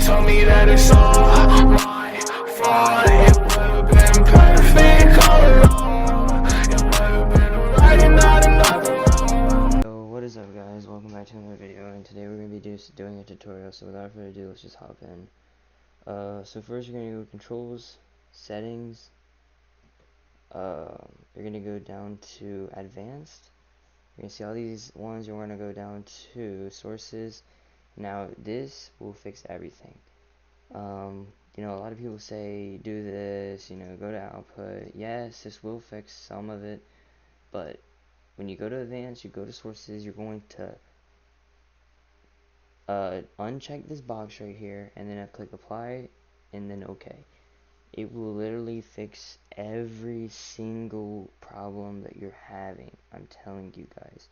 told me that it's all my fault. It would've been perfect all along. It would've been right and not another wrong. So what is up, guys? Welcome back to another video, and today we're going to be doing a tutorial. So without further ado, let's just hop in. So first you're going to go controls, settings. You're going to go down to advanced. You're going to see all these ones. You're going to go down to sources. Now this will fix everything. You know, a lot of people say do this, you know, go to output. Yes, this will fix some of it, but when you go to advanced, you go to sources, you're going to uncheck this box right here, and then click apply, and then OK. It will literally fix every single problem that you're having. I'm telling you guys,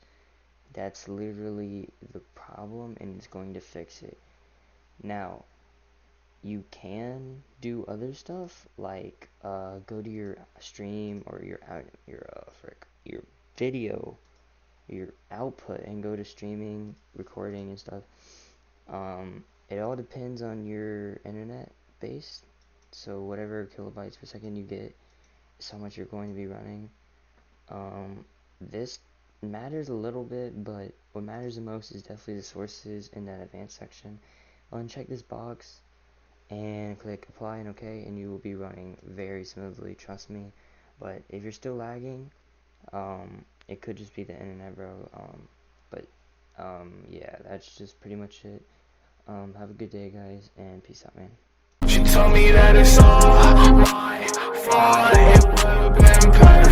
that's literally the problem, and it's going to fix it. Now you can do other stuff like go to your stream or your video, your output, and go to streaming, recording, and stuff. It all depends on your internet base. So whatever kilobytes per second you get is how much you're going to be running. This matters a little bit, but what matters the most is definitely the sources in that advanced section. Uncheck this box and click apply and OK, and you will be running very smoothly, trust me. But if you're still lagging, it could just be the internet, bro. Yeah, that's just pretty much it. Have a good day, guys, and peace out, man. She told me that it's all my fault. It would've been perfect.